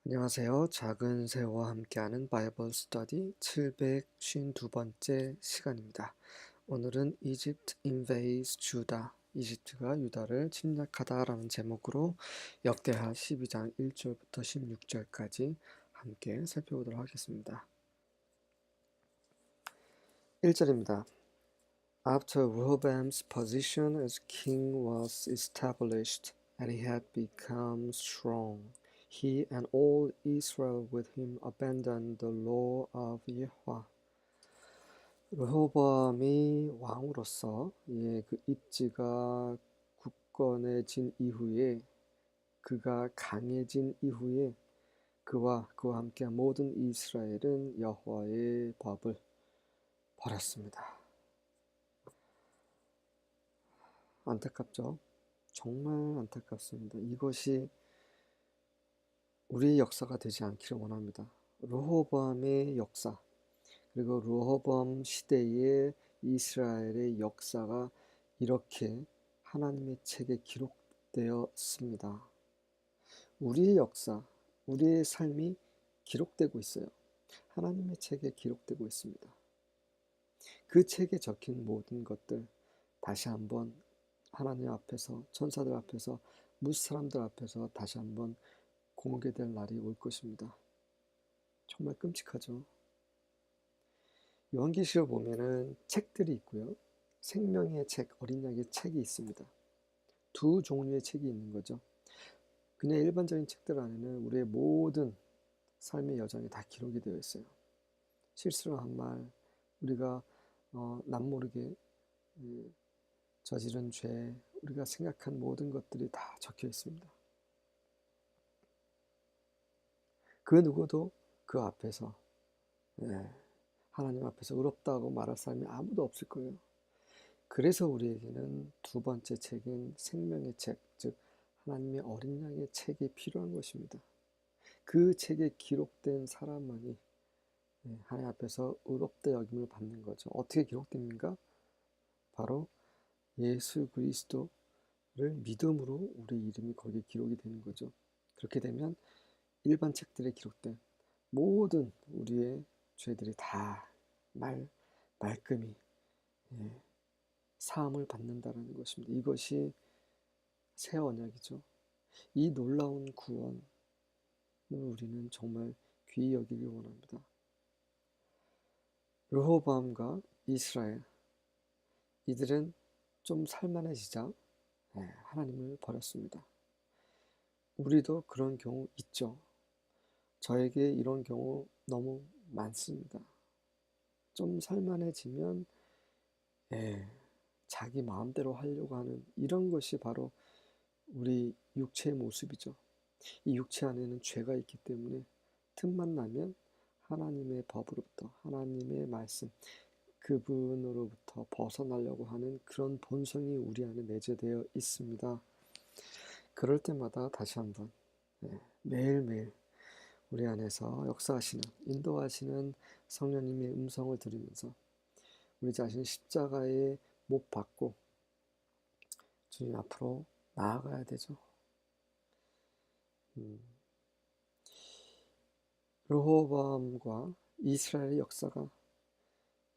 안녕하세요. 작은 새우와 함께하는 바이블 스터디 752번째 시간입니다. 오늘은 Egypt invades Judah, 이집트가 유다를 침략하다라는 제목으로 역대하 12장 1절부터 16절까지 함께 살펴보도록 하겠습니다. 1절입니다. After Rehoboam's position as king was established, and he had become strong, he and all Israel with him abandoned the law of Yahweh. 르호보암이 왕으로서 그 입지가 굳건해진 이후에 그가 강해진 이후에 그와 함께한 모든 이스라엘은 여호와의 법을 버렸습니다. 안타깝죠? 정말 안타깝습니다. 이것이 우리의 역사가 되지 않기를 원합니다. 르호보암의 역사, 그리고 르호보암 시대의 이스라엘의 역사가 이렇게 하나님의 책에 기록되었습니다. 우리의 역사, 우리의 삶이 기록되고 있어요. 하나님의 책에 기록되고 있습니다. 그 책에 적힌 모든 것들 다시 한번 하나님 앞에서, 천사들 앞에서, 무사람들 앞에서 다시 한번 공개될 날이 올 것입니다. 정말 끔찍하죠. 요한계시록 보면은 책들이 있고요. 생명의 책, 어린 양의 책이 있습니다. 두 종류의 책이 있는 거죠. 그냥 일반적인 책들 안에는 우리의 모든 삶의 여정이 다 기록이 되어 있어요. 실수를 한 말, 우리가 남모르게 저지른 죄, 우리가 생각한 모든 것들이 다 적혀 있습니다. 그 누구도 그 앞에서 하나님 앞에서 의롭다고 말할 사람이 아무도 없을 거예요. 그래서 우리에게는 두 번째 책인 생명의 책, 즉 하나님의 어린 양의 책이 필요한 것입니다. 그 책에 기록된 사람만이 하나님 앞에서 의롭다 여김을 받는 거죠. 어떻게 기록됩니까? 바로 예수 그리스도를 믿음으로 우리 이름이 거기에 기록이 되는 거죠. 그렇게 되면 일반 책들에 기록된 모든 우리의 죄들이 다 말끔히 사함을 받는다라는 것입니다. 이것이 새 언약이죠. 이 놀라운 구원을 우리는 정말 귀히 여기길 원합니다. 르호보암과 이스라엘, 이들은 좀 살만해지자 하나님을 버렸습니다. 우리도 그런 경우 있죠. 저에게 이런 경우 너무 많습니다. 좀 살만해지면 자기 마음대로 하려고 하는 이런 것이 바로 우리 육체의 모습이죠. 이 육체 안에는 죄가 있기 때문에 틈만 나면 하나님의 법으로부터, 하나님의 말씀, 그분으로부터 벗어나려고 하는 그런 본성이 우리 안에 내재되어 있습니다. 그럴 때마다 다시 한번 매일매일 우리 안에서 역사하시는, 인도하시는 성령님의 음성을 들으면서 우리 자신 십자가에 못 박고 주님 앞으로 나아가야 되죠. 르호보암과 이스라엘의 역사가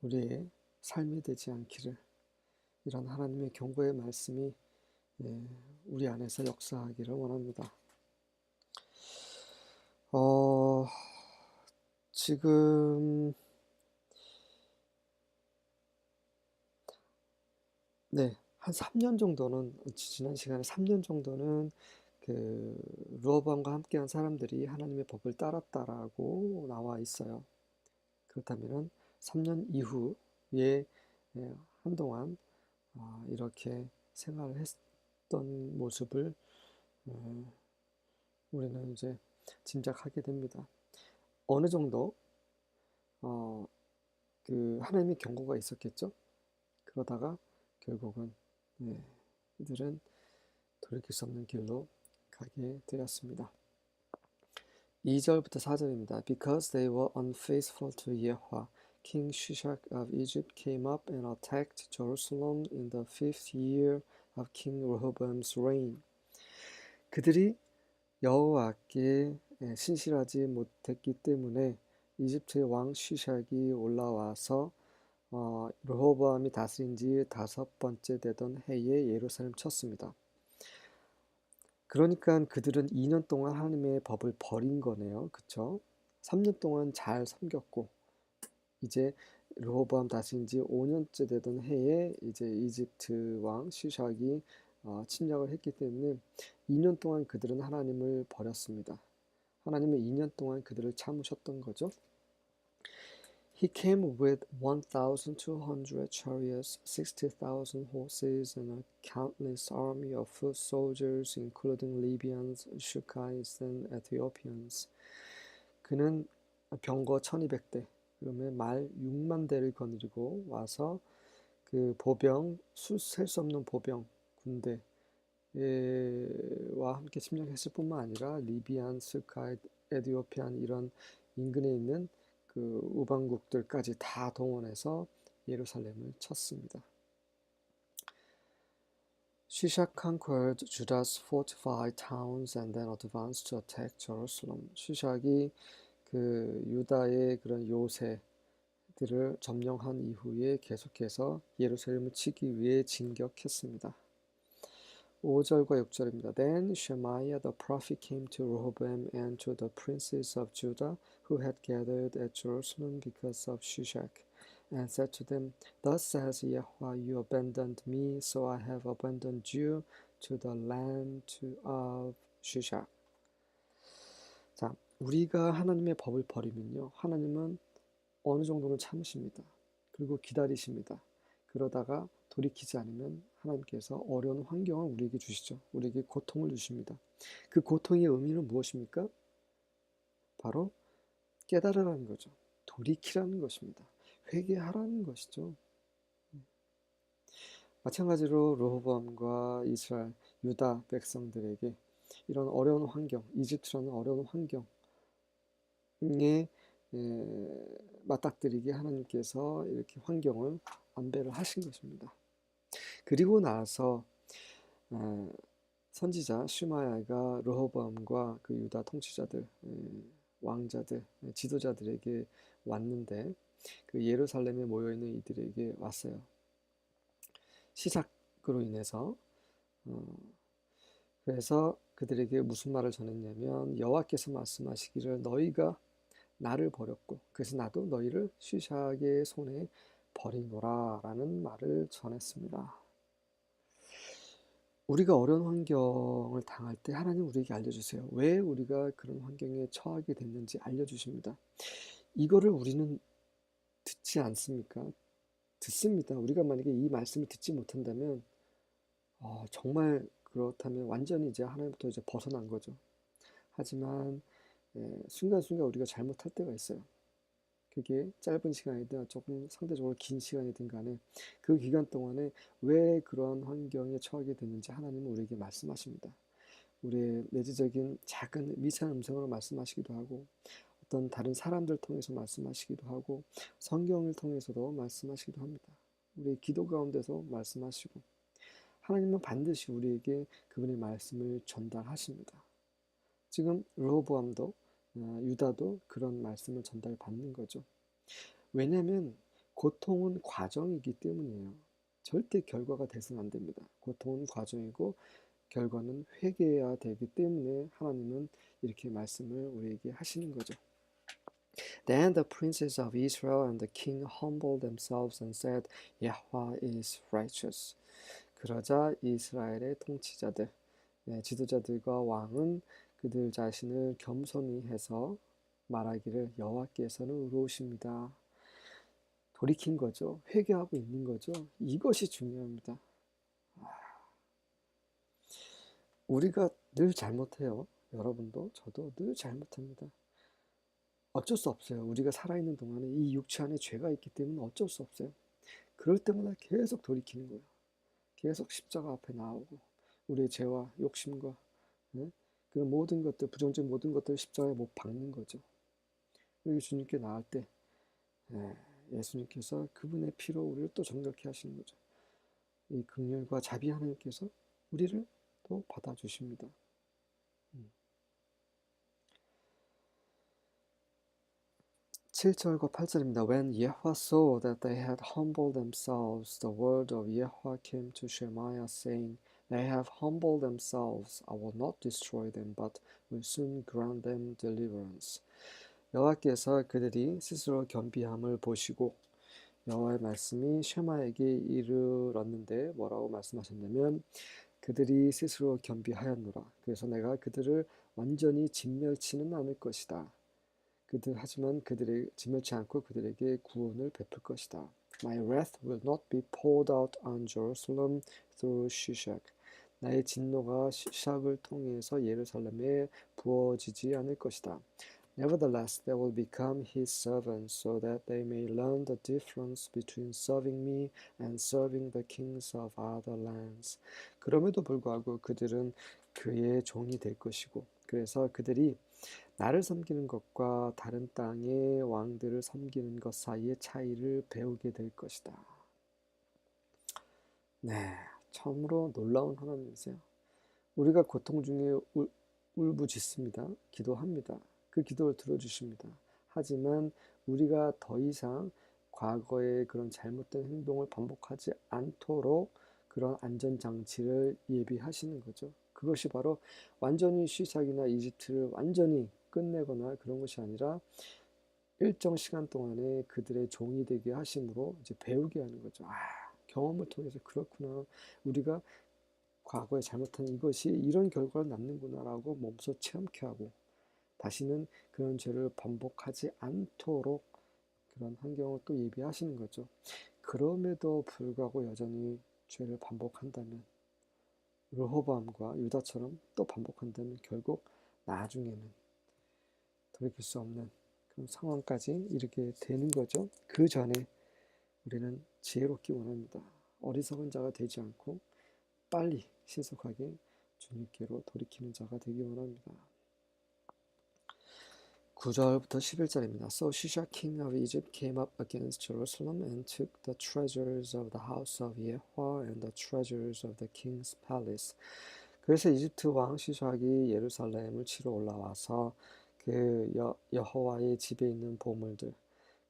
우리의 삶이 되지 않기를, 이런 하나님의 경고의 말씀이 우리 안에서 역사하기를 원합니다. 지금 한 3년 정도는, 지난 시간에 3년 정도는 그 르호보암과 함께한 사람들이 하나님의 법을 따랐다라고 나와 있어요. 그렇다면은 3년 이후에 한동안 이렇게 생활을 했던 모습을 우리는 이제 짐작하게 됩니다. 어느 정도 그 하나님의 경고가 있었겠죠. 그러다가 결국은 이들은 돌이킬 수 없는 길로 가게 되었습니다. 2절부터 4절입니다. Because they were unfaithful to Yahweh, King Shishak of Egypt came up and attacked Jerusalem in the 5th year of King Rehoboam's reign. 그들이 여호와께 신실하지 못했기 때문에 이집트의 왕 시샥이 올라와서 르호보암이 다스린 지 5번째 되던 해에 예루살렘 쳤습니다. 그러니까 그들은 2년 동안 하나님의 법을 버린 거네요. 그쵸? 3년 동안 잘 섬겼고 이제 르호보암 다스린 지 5년째 되던 해에 이제 이집트 왕 시샥이 침략을 했기 때문에 2년 동안 그들은 하나님을 버렸습니다. 하나님은 2년 동안 그들을 참으셨던 거죠. He came with 1,200 chariots, 60,000 horses, and a countless army of foot soldiers, including Libyans, Shukites, and Ethiopians. 그는 병거 1,200대, 그러면 말 6만 대를 거느리고 와서 그 보병, 셀 수 없는 보병, 군대와 함께 침략했을 뿐만 아니라 리비안, 스카이, 에디오피안 이런 인근에 있는 그 우방국들까지 다 동원해서 예루살렘을 쳤습니다. Shishak conquered Judah's fortified towns and then advanced to attack Jerusalem. 시샥이 그 유다의 그런 요새들을 점령한 이후에 계속해서 예루살렘을 치기 위해 진격했습니다. 5절과 6절입니다. Then Shemaiah the prophet came to Rehoboam and to the princes of Judah who had gathered at Jerusalem because of Shishak, and said to them, Thus says Yahweh, you abandoned me, so I have abandoned you to the land of Shishak. 자, 우리가 하나님의 법을 버리면요, 하나님은 어느 정도는 참으십니다. 그리고 기다리십니다. 그러다가 돌이키지 않으면 하나님께서 어려운 환경을 우리에게 주시죠. 우리에게 고통을 주십니다. 그 고통의 의미는 무엇입니까? 바로 깨달으라는 거죠. 돌이키라는 것입니다. 회개하라는 것이죠. 마찬가지로 르호보암과 이스라엘, 유다 백성들에게 이런 어려운 환경, 이집트라는 어려운 환경에 맞닥뜨리게 하나님께서 이렇게 환경을 안배를 하신 것입니다. 그리고 나서 선지자 슈마야가 르호보암과 그 유다 통치자들, 왕자들, 지도자들에게 왔는데 그 예루살렘에 모여있는 이들에게 왔어요. 시삭으로 인해서 그래서 그들에게 무슨 말을 전했냐면 여호와께서 말씀하시기를 너희가 나를 버렸고 그래서 나도 너희를 시샥의 손에 버리노라 라는 말을 전했습니다. 우리가 어려운 환경을 당할 때 하나님 우리에게 알려주세요. 왜 우리가 그런 환경에 처하게 됐는지 알려주십니다. 이거를 우리는 듣지 않습니까? 듣습니다. 우리가 만약에 이 말씀을 듣지 못한다면 정말 그렇다면 완전히 이제 하나님부터 이제 벗어난 거죠. 하지만 순간순간 우리가 잘못할 때가 있어요. 그게 짧은 시간이든 조금 상대적으로 긴 시간이든 간에 그 기간 동안에 왜 그런 환경에 처하게 됐는지 하나님은 우리에게 말씀하십니다. 우리의 내재적인 작은 미세한 음성으로 말씀하시기도 하고 어떤 다른 사람들 통해서 말씀하시기도 하고 성경을 통해서도 말씀하시기도 합니다. 우리의 기도 가운데서 말씀하시고 하나님은 반드시 우리에게 그분의 말씀을 전달하십니다. 지금 르호보암도 유다도 그런 말씀을 전달받는 거죠. 왜냐하면 고통은 과정이기 때문이에요. 절대 결과가 돼서는 안 됩니다. 고통은 과정이고 결과는 회개해야 되기 때문에 하나님은 이렇게 말씀을 우리에게 하시는 거죠. Then the princes of Israel and the king humbled themselves and said, Yahweh is righteous. 그러자 이스라엘의 통치자들, 지도자들과 왕은 그들 자신을 겸손히 해서 말하기를 여호와께서는 의로우십니다. 돌이킨 거죠. 회개하고 있는 거죠. 이것이 중요합니다. 우리가 늘 잘못해요. 여러분도 저도 늘 잘못합니다. 어쩔 수 없어요. 우리가 살아있는 동안에 이 육체 안에 죄가 있기 때문에 어쩔 수 없어요. 그럴 때마다 계속 돌이키는 거예요. 계속 십자가 앞에 나오고 우리의 죄와 욕심과 그 모든 것들, 부정적인 모든 것들을 십자가에 못 박는 거죠. 그리고 주님께 나갈 때 예수님께서 그분의 피로 우리를 또 정결케 하시는 거죠. 이 긍휼과 자비 하나님께서 우리를 또 받아주십니다. 7절과 8절입니다. When Yahweh saw that they had humbled themselves, the word of Yahweh came to Shemaiah, saying, They have humbled themselves. I will not destroy them, but will soon grant them deliverance. 여호와께서 그들이 스스로 겸비함을 보시고 여호와의 말씀이 쉐마에게 이르렀는데 뭐라고 말씀하셨냐면 그들이 스스로 겸비하였노라. 그래서 내가 그들을 완전히 진멸치는 않을 것이다. 하지만 그들의 진멸치 않고 그들에게 구원을 베풀 것이다. My wrath will not be poured out on Jerusalem through Shishak. 나의 진노가 시샥을 통해서 예루살렘에 부어지지 않을 것이다. Nevertheless, they will become his servants, so that they may learn the difference between serving me and serving the kings of other lands. 그럼에도 불구하고 그들은 그의 종이 될 것이고, 그래서 그들이 나를 섬기는 것과 다른 땅의 왕들을 섬기는 것 사이의 차이를 배우게 될 것이다. 네, 참으로 놀라운 하나님이세요. 우리가 고통 중에 울부짖습니다. 기도합니다. 그 기도를 들어주십니다. 하지만 우리가 더 이상 과거의 그런 잘못된 행동을 반복하지 않도록 그런 안전장치를 예비하시는 거죠. 그것이 바로 완전히 시삭이나 이집트를 완전히 끝내거나 그런 것이 아니라 일정 시간 동안에 그들의 종이 되게 하심으로 이제 배우게 하는 거죠. 경험을 통해서 그렇구나. 우리가 과거에 잘못한 이것이 이런 결과를 낳는구나라고 몸소 체험케 하고 다시는 그런 죄를 반복하지 않도록 그런 환경을 또 예비하시는 거죠. 그럼에도 불구하고 여전히 죄를 반복한다면 르호보암과 유다처럼 또 반복한다면 결국 나중에는 돌이킬 수 없는 그런 상황까지 이르게 되는 거죠. 그 전에 우리는 지혜롭기 원합니다. 어리석은 자가 되지 않고 빨리 신속하게 주님께로 돌이키는 자가 되기 원합니다. 9절부터 11절입니다. So Shishak king of Egypt came up against Jerusalem and took the treasures of the house of Yahweh and the treasures of the king's palace. 그래서 이집트 왕 시샥이 예루살렘을 치러 올라와서 그 여호와의 집에 있는 보물들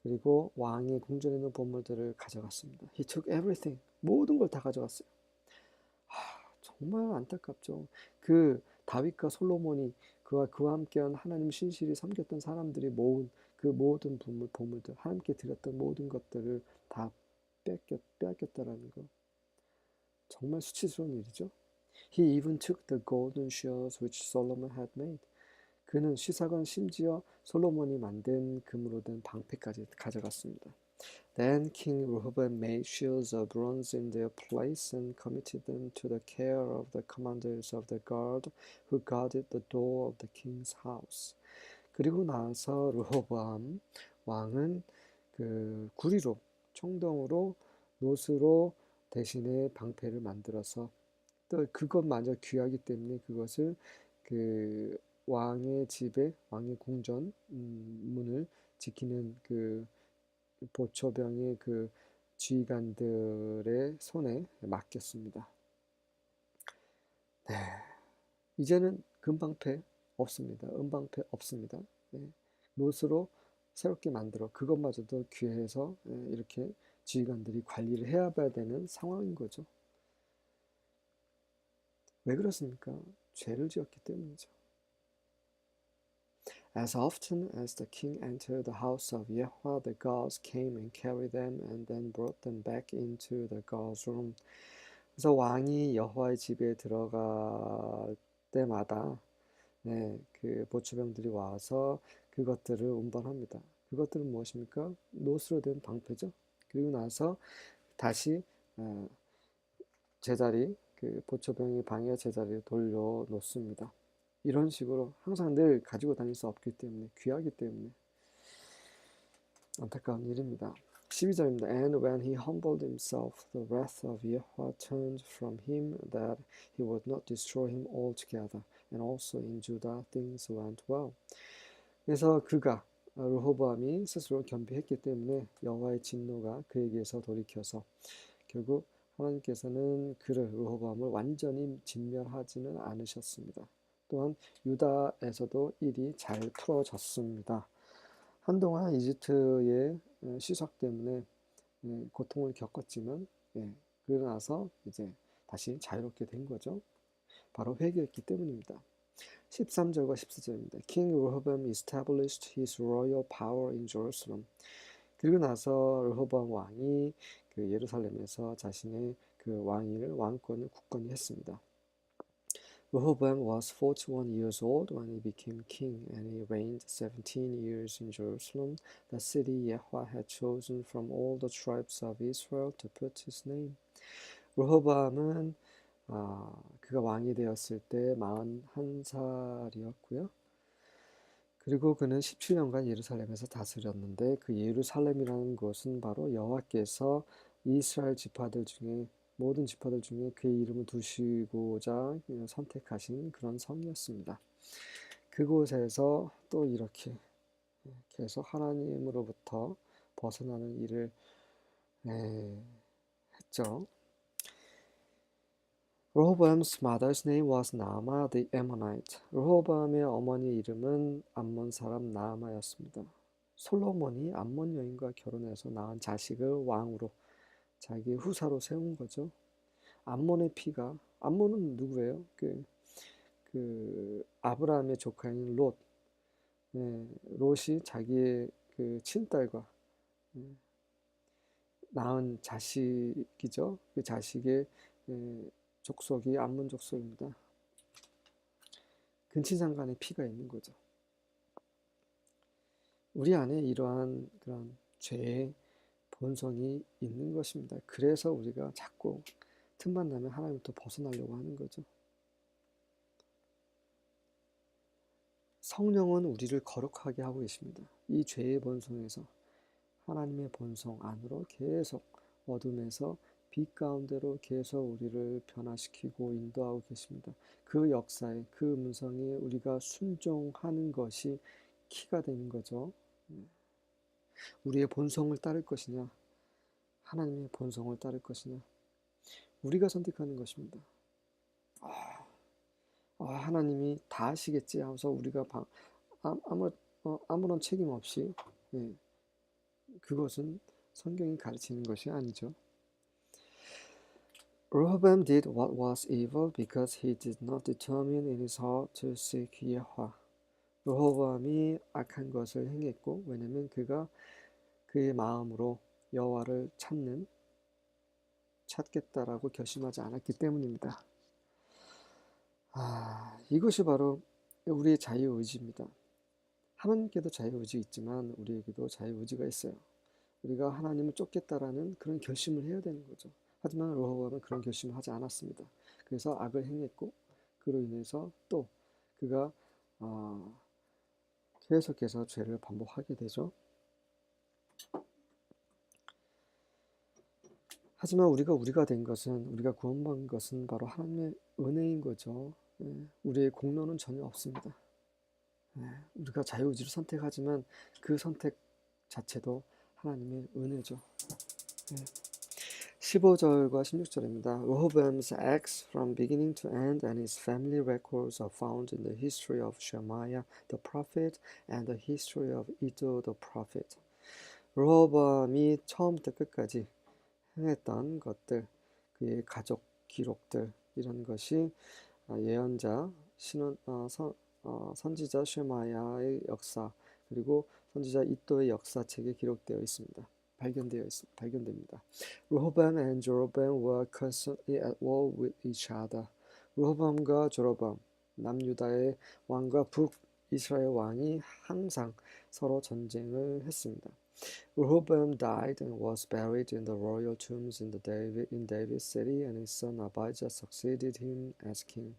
그리고 왕의 궁전에 있는 보물들을 가져갔습니다. He took everything. 모든 걸 다 가져갔어요. 정말 안타깝죠. 그 다윗과 솔로몬이 그와 함께한 하나님 신실히 섬겼던 사람들이 모은 그 모든 보물들, 하나님께 드렸던 모든 것들을 다 빼앗겼다라는 거. 정말 수치스러운 일이죠. He even took the golden shields which Solomon had made. 그는 시삭은 심지어 솔로몬이 만든 금으로 된 방패까지 가져갔습니다. Then King Rehoboam made shields of bronze in their place and committed them to the care of the commanders of the guard who guarded the door of the king's house. 그리고 나서 르호보암 왕은 그 구리로 청동으로 노스로 대신에 방패를 만들어서 또 그것마저 귀하기 때문에 그것을 그 왕의 집에 왕의 궁전 문을 지키는 그 보초병의 그 지휘관들의 손에 맡겼습니다. 네, 이제는 금방패 없습니다. 은방패 없습니다. 네, 노스로 새롭게 만들어 그것마저도 귀해서 이렇게 지휘관들이 관리를 해야 되는 상황인 거죠. 왜 그렇습니까? 죄를 지었기 때문이죠. As often as the king entered the house of Yahweh, the guards came and carried them and then brought them back into the guard's room. 그래서 왕이 여호와의 집에 들어갈 때마다 그 보초병들이 와서 그것들을 운반합니다. 그것들은 무엇입니까? 노스로 된 방패죠. 그리고 나서 다시 제자리, 그 보초병의 방해 제자리에 돌려놓습니다. 이런 식으로 항상 늘 가지고 다닐 수 없기 때문에 귀하기 때문에 안타까운 일입니다. 12절입니다. And when he humbled himself, the wrath of Yahweh turned from him that he would not destroy him altogether. And also in Judah things went well. 그래서 그가 르호보암이 스스로 겸비했기 때문에 여호와의 진노가 그에게서 돌이켜서 결국 하나님께서는 르호보암을 완전히 진멸하지는 않으셨습니다. 또한 유다에서도 일이 잘 풀어졌습니다. 한동안 이집트의 시석 때문에 고통을 겪었지만 그러고 나서 이제 다시 자유롭게 된 거죠. 바로 회개했기 때문입니다. 13절과 14절입니다. King Rehoboam established his royal power in Jerusalem. 그리고 나서 르호보암 왕이 그 예루살렘에서 자신의 그 왕권을 굳건히 했습니다. Rehoboam was 41 years old when he became king, and he reigned 17 years in Jerusalem, the city Yahweh had chosen from all the tribes of Israel to put his name. 르호보암은 그가 왕이 되었을 때 41살이었고요. 그리고 그는 17년간 예루살렘에서 다스렸는데 그 예루살렘이라는 곳은 바로 여호와께서 이스라엘 지파들 중에 모든 지파들 중에 그의 이름을 두시고자 선택하신 그런 성이었습니다. 그곳에서 또 이렇게 계속 하나님으로부터 벗어나는 일을 했죠. Rehoboam's mother's name was Naamah the Ammonite. 르호보암의 어머니 이름은 암몬 사람 나아마였습니다. 솔로몬이 암몬 여인과 결혼해서 낳은 자식을 왕으로 자기 후사로 세운 거죠. 암몬의 피가 암몬은 누구예요? 그 아브라함의 조카인 롯. 롯이 자기의 그 친딸과 낳은 자식이죠. 그 자식의 족속이 암몬 족속입니다. 근친상간의 피가 있는 거죠. 우리 안에 이러한 그런 죄의 본성이 있는 것입니다. 그래서 우리가 자꾸 틈만 나면 하나님부터 벗어나려고 하는 거죠. 성령은 우리를 거룩하게 하고 계십니다. 이 죄의 본성에서 하나님의 본성 안으로 계속 어둠에서 빛 가운데로 계속 우리를 변화시키고 인도하고 계십니다. 그 역사에 그 음성에 우리가 순종하는 것이 키가 되는 거죠. 우리의 본성을 따를 것이냐 하나님의 본성을 따를 것이냐 우리가 선택하는 것입니다. 하나님이 다 하시겠지 하면서 우리가 아무런 책임 없이 그것은 성경이 가르치는 것이 아니죠. Rehoboam did what was evil because he did not determine in his heart to seek Yahweh. 르호보암이 악한 것을 행했고 왜냐하면 그가 그의 마음으로 여호와를 찾겠다라고 결심하지 않았기 때문입니다. 이것이 바로 우리의 자유의지입니다. 하나님께도 자유의지 있지만 우리에게도 자유의지가 있어요. 우리가 하나님을 쫓겠다라는 그런 결심을 해야 되는 거죠. 하지만 르호보암은 그런 결심을 하지 않았습니다. 그래서 악을 행했고 그로 인해서 또 그가 계속해서 죄를 반복하게 되죠. 하지만 우리가 된 것은 우리가 구원받은 것은 바로 하나님의 은혜인 거죠. 우리의 공로는 전혀 없습니다. 우리가 자유의지를 선택하지만 그 선택 자체도 하나님의 은혜죠. 15절과 16절입니다. Rehoboam's acts from beginning to end and his family records are found in the history of Shemaiah the prophet and the history of Iddo the prophet. 르호보암이 처음부터 끝까지 행했던 것들, 그의 가족 기록들 이런 것이 예언자 선지자 쉐마야의 역사 그리고 선지자 이도의 역사책에 기록되어 있습니다. 발견됩니다. Rehoboam and Jeroboam were constantly at war with each other. 르호보암과 제로보암, 남유다의 왕과 북이스라엘 왕이 항상 서로 전쟁을 했습니다. Rehoboam died and was buried in the royal tombs in David's city, and his son Abijah succeeded him as king.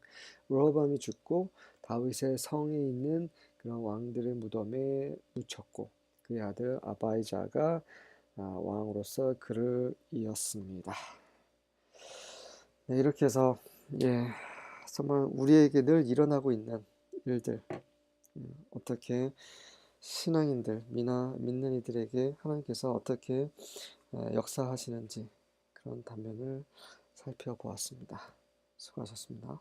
르호보암이 죽고 다윗의 성에 있는 그런 왕들의 무덤에 묻혔고 그의 아들 아바이자가 왕으로서 그를 이었습니다. 이렇게 해서 정말 우리에게 늘 일어나고 있는 일들 어떻게 신앙인들, 믿는 이들에게 하나님께서 어떻게 역사하시는지 그런 단면을 살펴보았습니다. 수고하셨습니다.